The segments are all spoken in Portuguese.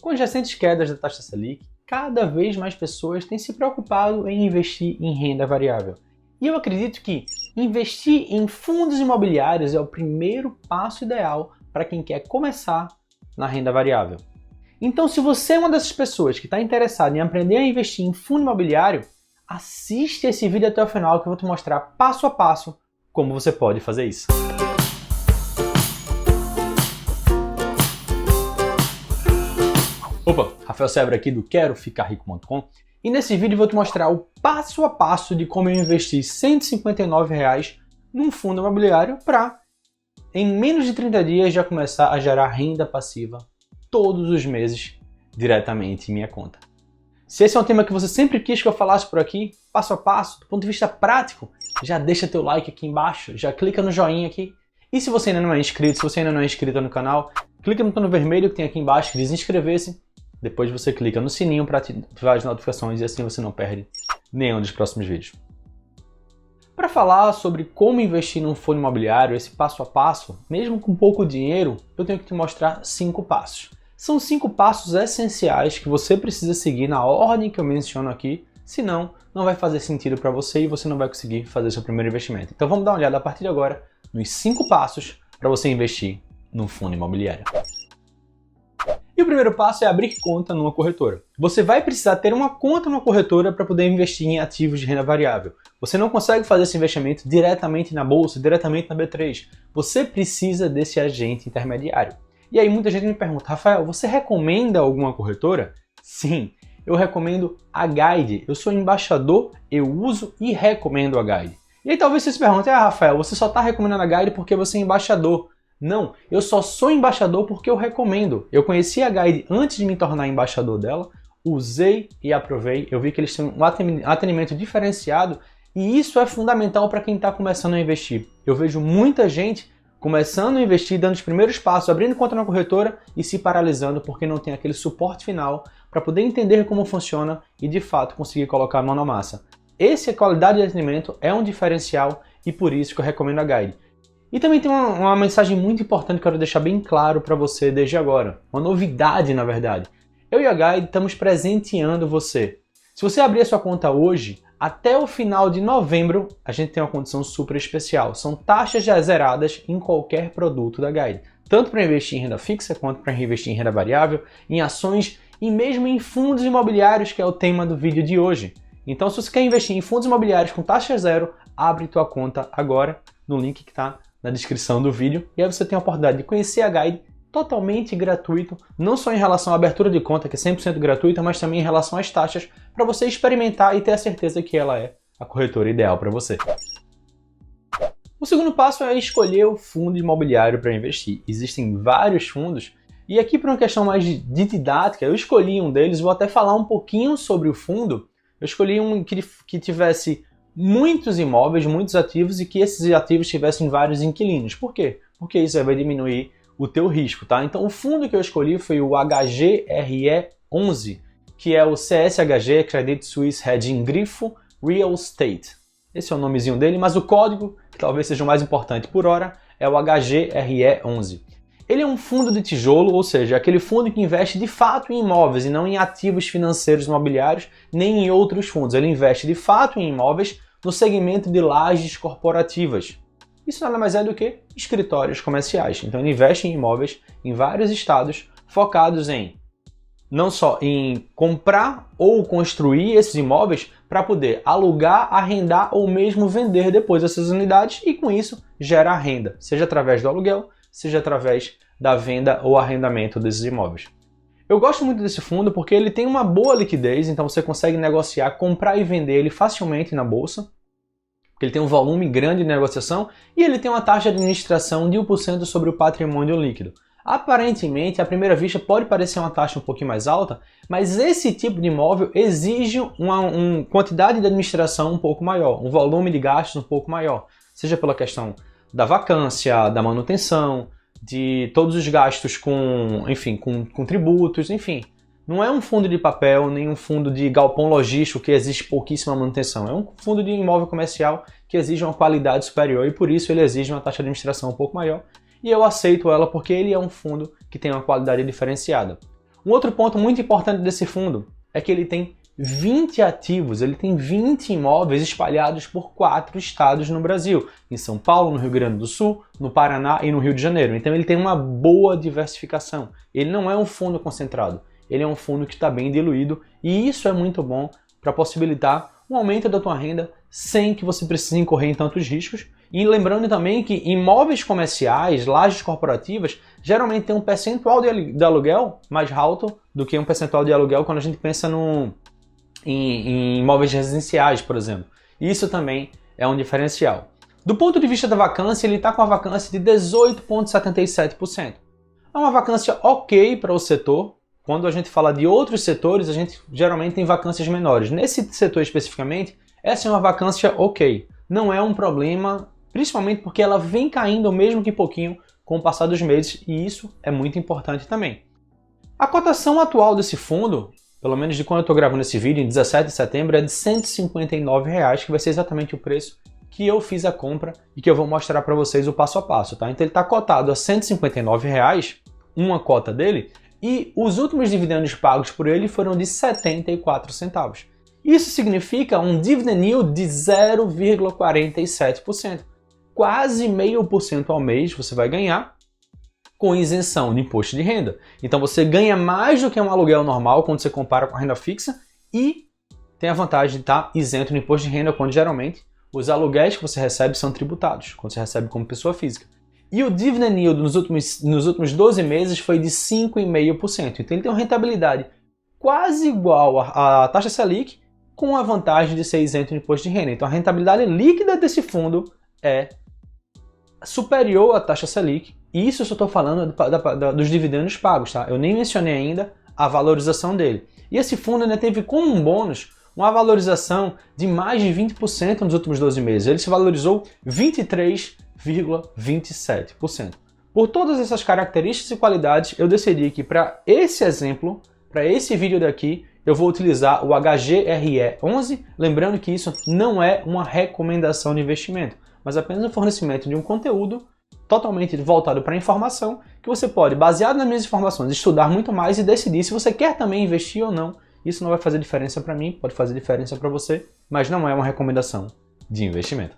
Com as recentes quedas da taxa Selic, cada vez mais pessoas têm se preocupado em investir em renda variável. E eu acredito que investir em fundos imobiliários é o primeiro passo ideal para quem quer começar na renda variável. Então, se você é uma dessas pessoas que está interessada em aprender a investir em fundo imobiliário, assiste esse vídeo até o final que eu vou te mostrar passo a passo como você pode fazer isso. Opa, Rafael Sebra aqui do QueroFicarRico.com e nesse vídeo eu vou te mostrar o passo a passo de como eu investi R$ 159 num fundo imobiliário para, em menos de 30 dias, já começar a gerar renda passiva todos os meses diretamente em minha conta. Se esse é um tema que você sempre quis que eu falasse por aqui, passo a passo, do ponto de vista prático, já deixa teu like aqui embaixo, já clica no joinha aqui. E se você ainda não é inscrito, se você ainda não é inscrito no canal, clica no botão vermelho que tem aqui embaixo que diz inscrever-se. Depois você clica no sininho para ativar as notificações e assim você não perde nenhum dos próximos vídeos. Para falar sobre como investir num fundo imobiliário, esse passo a passo, mesmo com pouco dinheiro, eu tenho que te mostrar 5 passos. São 5 passos essenciais que você precisa seguir na ordem que eu menciono aqui, senão não vai fazer sentido para você e você não vai conseguir fazer seu primeiro investimento. Então vamos dar uma olhada a partir de agora nos 5 passos para você investir num fundo imobiliário. E o primeiro passo é abrir conta numa corretora. Você vai precisar ter uma conta numa corretora para poder investir em ativos de renda variável. Você não consegue fazer esse investimento diretamente na bolsa, diretamente na B3. Você precisa desse agente intermediário. E aí muita gente me pergunta, Rafael, você recomenda alguma corretora? Sim, eu recomendo a Guide. Eu sou embaixador, eu uso e recomendo a Guide. E aí talvez você se pergunte, Rafael, você só está recomendando a Guide porque você é embaixador. Não, eu só sou embaixador porque eu recomendo. Eu conheci a Guide antes de me tornar embaixador dela, usei e aprovei. Eu vi que eles têm um atendimento diferenciado e isso é fundamental para quem está começando a investir. Eu vejo muita gente começando a investir, dando os primeiros passos, abrindo conta na corretora e se paralisando porque não tem aquele suporte final para poder entender como funciona e de fato conseguir colocar a mão na massa. Essa qualidade de atendimento é um diferencial e por isso que eu recomendo a Guide. E também tem uma mensagem muito importante que eu quero deixar bem claro para você desde agora. Uma novidade, na verdade. Eu e a Guide estamos presenteando você. Se você abrir a sua conta hoje, até o final de novembro, a gente tem uma condição super especial. São taxas já zeradas em qualquer produto da Guide. Tanto para investir em renda fixa, quanto para investir em renda variável, em ações e mesmo em fundos imobiliários, que é o tema do vídeo de hoje. Então, se você quer investir em fundos imobiliários com taxa zero, abre tua conta agora no link que está na descrição do vídeo, e aí você tem a oportunidade de conhecer a Guide totalmente gratuito, não só em relação à abertura de conta, que é 100% gratuita, mas também em relação às taxas, para você experimentar e ter a certeza que ela é a corretora ideal para você. O segundo passo é escolher o fundo imobiliário para investir. Existem vários fundos, e aqui por uma questão mais de didática, eu escolhi um deles, vou até falar um pouquinho sobre o fundo. Eu escolhi um que tivesse muitos imóveis, muitos ativos e que esses ativos tivessem vários inquilinos. Por quê? Porque isso vai diminuir o teu risco, tá? Então o fundo que eu escolhi foi o HGRE11, que é o CSHG, Credit Suisse Hedging Grifo Real Estate. Esse é o nomezinho dele, mas o código, que talvez seja o mais importante por hora, é o HGRE11. Ele é um fundo de tijolo, ou seja, aquele fundo que investe de fato em imóveis e não em ativos financeiros imobiliários, nem em outros fundos. Ele investe de fato em imóveis no segmento de lajes corporativas. Isso nada mais é do que escritórios comerciais. Então ele investe em imóveis em vários estados, focados em não só em comprar ou construir esses imóveis para poder alugar, arrendar ou mesmo vender depois essas unidades e com isso gerar renda, seja através do aluguel, seja através da venda ou arrendamento desses imóveis. Eu gosto muito desse fundo porque ele tem uma boa liquidez, então você consegue negociar, comprar e vender ele facilmente na bolsa, porque ele tem um volume grande de negociação e ele tem uma taxa de administração de 1% sobre o patrimônio líquido. Aparentemente, à primeira vista, pode parecer uma taxa um pouquinho mais alta, mas esse tipo de imóvel exige uma quantidade de administração um pouco maior, um volume de gastos um pouco maior, seja pela questão da vacância, da manutenção, de todos os gastos com tributos, enfim. Não é um fundo de papel, nem um fundo de galpão logístico que exige pouquíssima manutenção. É um fundo de imóvel comercial que exige uma qualidade superior e por isso ele exige uma taxa de administração um pouco maior. E eu aceito ela porque ele é um fundo que tem uma qualidade diferenciada. Um outro ponto muito importante desse fundo é que ele tem 20 ativos, ele tem 20 imóveis espalhados por 4 estados no Brasil, em São Paulo, no Rio Grande do Sul, no Paraná e no Rio de Janeiro. Então ele tem uma boa diversificação. Ele não é um fundo concentrado, ele é um fundo que está bem diluído e isso é muito bom para possibilitar um aumento da tua renda sem que você precise incorrer em tantos riscos. E lembrando também que imóveis comerciais, lajes corporativas, geralmente tem um percentual de aluguel mais alto do que um percentual de aluguel quando a gente pensa em imóveis residenciais, por exemplo. Isso também é um diferencial. Do ponto de vista da vacância, ele está com a vacância de 18,77%. É uma vacância ok para o setor. Quando a gente fala de outros setores, a gente geralmente tem vacâncias menores. Nesse setor especificamente, essa é uma vacância ok. Não é um problema, principalmente porque ela vem caindo mesmo que pouquinho com o passar dos meses, e isso é muito importante também. A cotação atual desse fundo, pelo menos de quando eu estou gravando esse vídeo, em 17 de setembro, é de R$ 159, que vai ser exatamente o preço que eu fiz a compra e que eu vou mostrar para vocês o passo a passo, tá? Então ele está cotado a R$ 159, uma cota dele, e os últimos dividendos pagos por ele foram de 74 centavos. Isso significa um dividend yield de 0,47%. Quase 0,5% ao mês você vai ganhar com isenção de imposto de renda. Então você ganha mais do que um aluguel normal quando você compara com a renda fixa e tem a vantagem de estar isento de imposto de renda quando geralmente os aluguéis que você recebe são tributados, quando você recebe como pessoa física. E o dividend yield nos últimos 12 meses foi de 5,5%. Então ele tem uma rentabilidade quase igual à taxa Selic, com a vantagem de ser isento de imposto de renda. Então a rentabilidade líquida desse fundo é superior à taxa Selic. E isso eu só estou falando dos dividendos pagos, tá? Eu nem mencionei ainda a valorização dele. E esse fundo ainda teve como um bônus uma valorização de mais de 20% nos últimos 12 meses. Ele se valorizou 23,27%. Por todas essas características e qualidades, eu decidi que para esse exemplo, para esse vídeo daqui, eu vou utilizar o HGRE11, lembrando que isso não é uma recomendação de investimento, mas apenas o fornecimento de um conteúdo totalmente voltado para a informação, que você pode, baseado nas minhas informações, estudar muito mais e decidir se você quer também investir ou não. Isso não vai fazer diferença para mim, pode fazer diferença para você, mas não é uma recomendação de investimento.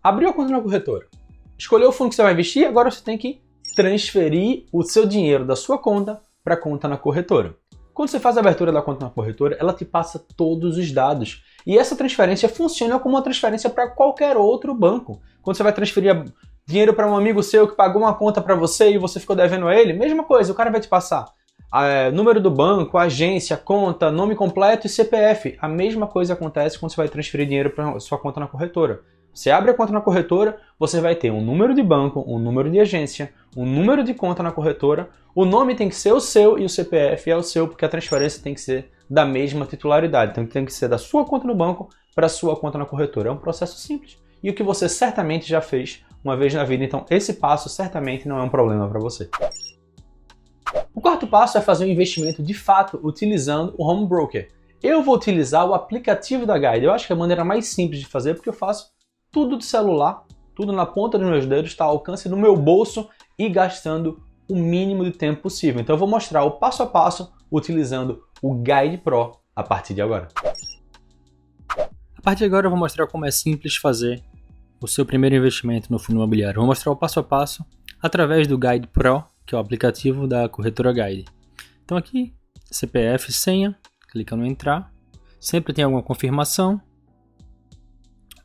Abriu a conta na corretora, escolheu o fundo que você vai investir, agora você tem que transferir o seu dinheiro da sua conta para a conta na corretora. Quando você faz a abertura da conta na corretora, ela te passa todos os dados. E essa transferência funciona como uma transferência para qualquer outro banco. Quando você vai transferir dinheiro para um amigo seu que pagou uma conta para você e você ficou devendo a ele, mesma coisa, o cara vai te passar número do banco, agência, conta, nome completo e CPF. A mesma coisa acontece quando você vai transferir dinheiro para sua conta na corretora. Você abre a conta na corretora, você vai ter um número de banco, um número de agência, um número de conta na corretora, o nome tem que ser o seu e o CPF é o seu, porque a transferência tem que ser da mesma titularidade. Então tem que ser da sua conta no banco para a sua conta na corretora. É um processo simples e o que você certamente já fez uma vez na vida, então esse passo certamente não é um problema para você. O quarto passo é fazer um investimento de fato utilizando o Home Broker. Eu vou utilizar o aplicativo da Guide. Eu acho que é a maneira mais simples de fazer porque eu faço tudo do celular, tudo na ponta dos meus dedos, está ao alcance do meu bolso e gastando o mínimo de tempo possível. Então eu vou mostrar o passo a passo utilizando o Guide Pro a partir de agora. A partir de agora eu vou mostrar como é simples fazer o seu primeiro investimento no fundo imobiliário. Eu vou mostrar o passo a passo através do Guide Pro, que é o aplicativo da corretora Guide. Então aqui, CPF, senha, clica no entrar, sempre tem alguma confirmação,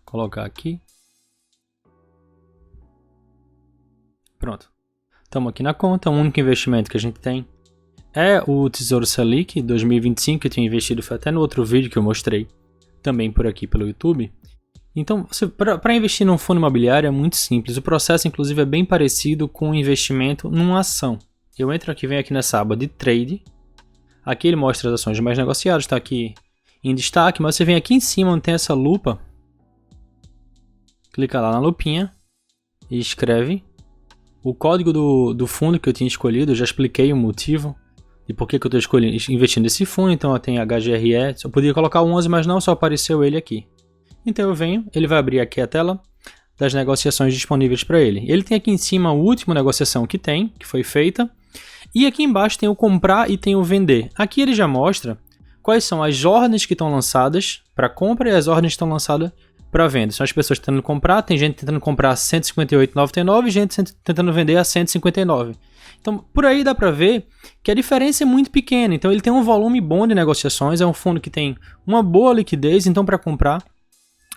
colocar aqui, pronto. Estamos aqui na conta, o único investimento que a gente tem é o Tesouro Selic 2025, que eu tinha investido, foi até no outro vídeo que eu mostrei, também por aqui pelo YouTube. Então, para investir num fundo imobiliário é muito simples, o processo inclusive é bem parecido com o investimento numa ação. Eu entro aqui, venho aqui nessa aba de Trade, aqui ele mostra as ações mais negociadas, está aqui em destaque, mas você vem aqui em cima onde tem essa lupa, clica lá na lupinha e escreve o código do fundo que eu tinha escolhido. Eu já expliquei o motivo de por que eu estou investindo nesse fundo. Então eu tenho HGRE, eu podia colocar o 11, mas não, só apareceu ele aqui. Então eu venho, ele vai abrir aqui a tela das negociações disponíveis para ele. Ele tem aqui em cima a última negociação que foi feita, E aqui embaixo tem o comprar e tem o vender. Aqui ele já mostra quais são as ordens que estão lançadas para compra e as ordens que estão lançadas para venda. São as pessoas tentando comprar, tem gente tentando comprar a 158,99 e gente tentando vender a 159. Então, por aí dá para ver que a diferença é muito pequena. Então, ele tem um volume bom de negociações, é um fundo que tem uma boa liquidez, então para comprar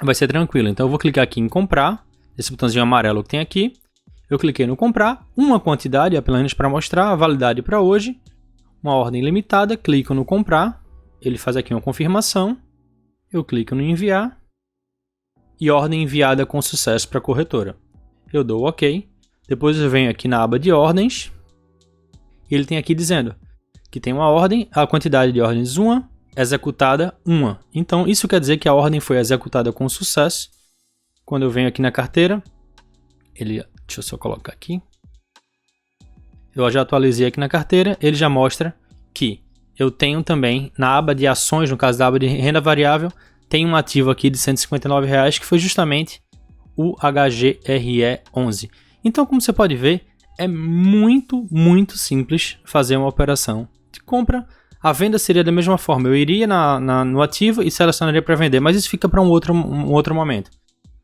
vai ser tranquilo. Então, eu vou clicar aqui em comprar, esse botãozinho amarelo que tem aqui. Eu cliquei no comprar, uma quantidade, apenas para mostrar, a validade para hoje, uma ordem limitada, clico no comprar, ele faz aqui uma confirmação, eu clico no enviar e ordem enviada com sucesso para a corretora. Eu dou OK, depois eu venho aqui na aba de ordens, e ele tem aqui dizendo que tem uma ordem, a quantidade de ordens 1, executada 1. Então isso quer dizer que a ordem foi executada com sucesso. Quando eu venho aqui na carteira, deixa eu só colocar aqui. Eu já atualizei aqui na carteira, ele já mostra que eu tenho também na aba de ações, no caso da aba de renda variável, tem um ativo aqui de R$159, que foi justamente o HGRE11. Então, como você pode ver, é muito simples fazer uma operação de compra. A venda seria da mesma forma, eu iria no ativo e selecionaria para vender, mas isso fica para um outro momento.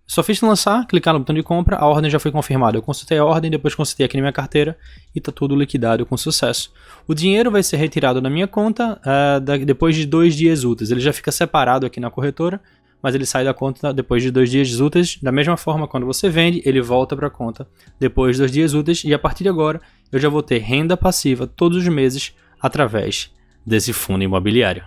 Só fiz lançar, clicar no botão de compra, a ordem já foi confirmada. Eu consultei a ordem, depois consultei aqui na minha carteira e está tudo liquidado com sucesso. O dinheiro vai ser retirado da minha conta depois de 2 dias úteis. Ele já fica separado aqui na corretora, mas ele sai da conta depois de 2 dias úteis. Da mesma forma, quando você vende, ele volta para a conta depois de 2 dias úteis. E a partir de agora, eu já vou ter renda passiva todos os meses através desse fundo imobiliário.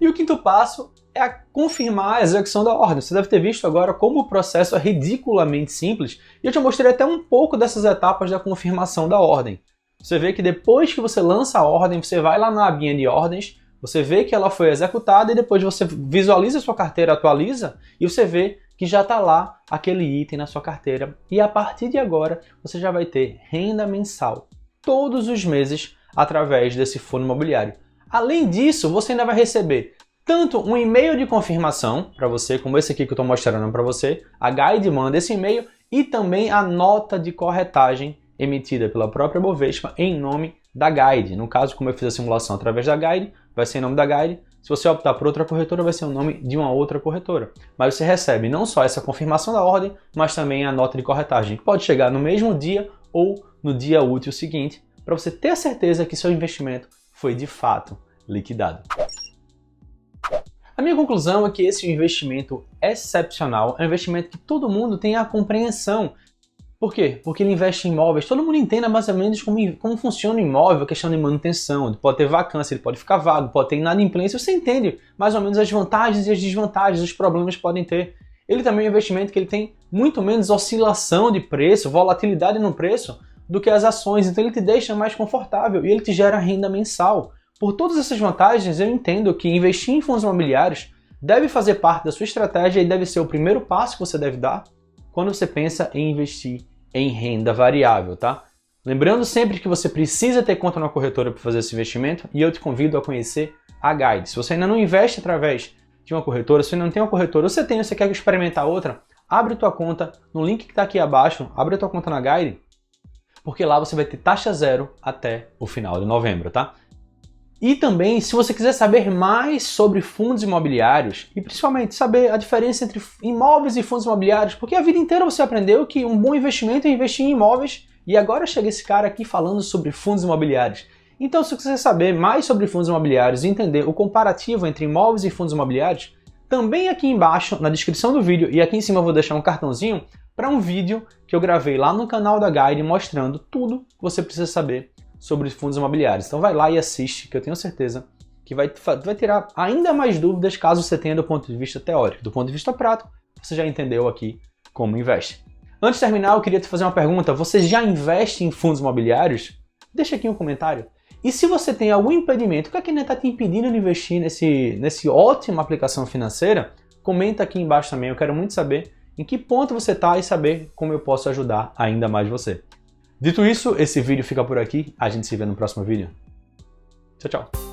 E o quinto passo é confirmar a execução da ordem. Você deve ter visto agora como o processo é ridiculamente simples. E eu te mostrei até um pouco dessas etapas da confirmação da ordem. Você vê que depois que você lança a ordem, você vai lá na abinha de ordens, você vê que ela foi executada e depois você visualiza a sua carteira, atualiza e você vê que já está lá aquele item na sua carteira. E a partir de agora, você já vai ter renda mensal todos os meses através desse fundo imobiliário. Além disso, você ainda vai receber tanto um e-mail de confirmação para você, como esse aqui que eu estou mostrando para você, a Guide manda esse e-mail e também a nota de corretagem emitida pela própria Bovespa em nome da Guide. No caso, como eu fiz a simulação através da Guide, vai ser em nome da Guide. Se você optar por outra corretora, vai ser o nome de uma outra corretora. Mas você recebe não só essa confirmação da ordem, mas também a nota de corretagem, que pode chegar no mesmo dia ou no dia útil seguinte, para você ter a certeza que seu investimento foi de fato liquidado. A minha conclusão é que esse investimento excepcional é um investimento que todo mundo tem a compreensão. Por quê? Porque ele investe em imóveis. Todo mundo entenda mais ou menos como funciona o imóvel, a questão de manutenção. Ele pode ter vacância, ele pode ficar vago, pode ter inadimplência. Você entende mais ou menos as vantagens e as desvantagens, os problemas que podem ter. Ele também é um investimento que ele tem muito menos oscilação de preço, volatilidade no preço, do que as ações. Então ele te deixa mais confortável e ele te gera renda mensal. Por todas essas vantagens, eu entendo que investir em fundos imobiliários deve fazer parte da sua estratégia e deve ser o primeiro passo que você deve dar quando você pensa em investir em renda variável, tá? Lembrando sempre que você precisa ter conta na corretora para fazer esse investimento e eu te convido a conhecer a Guide. Se você ainda não investe através de uma corretora, se você não tem uma corretora, você quer experimentar outra, abre tua conta no link que está aqui abaixo, abre tua conta na Guide, porque lá você vai ter taxa zero até o final de novembro, tá? E também, se você quiser saber mais sobre fundos imobiliários e principalmente saber a diferença entre imóveis e fundos imobiliários, porque a vida inteira você aprendeu que um bom investimento é investir em imóveis e agora chega esse cara aqui falando sobre fundos imobiliários. Então, se você quiser saber mais sobre fundos imobiliários e entender o comparativo entre imóveis e fundos imobiliários, também aqui embaixo, na descrição do vídeo e aqui em cima eu vou deixar um cartãozinho para um vídeo que eu gravei lá no canal da Guide mostrando tudo que você precisa saber sobre fundos imobiliários. Então vai lá e assiste, que eu tenho certeza que vai tirar ainda mais dúvidas caso você tenha do ponto de vista teórico. Do ponto de vista prático, você já entendeu aqui como investe. Antes de terminar, eu queria te fazer uma pergunta. Você já investe em fundos imobiliários? Deixa aqui um comentário. E se você tem algum impedimento, o que é que está te impedindo de investir nesse ótima aplicação financeira? Comenta aqui embaixo também, eu quero muito saber em que ponto você está e saber como eu posso ajudar ainda mais você. Dito isso, esse vídeo fica por aqui. A gente se vê no próximo vídeo. Tchau, tchau.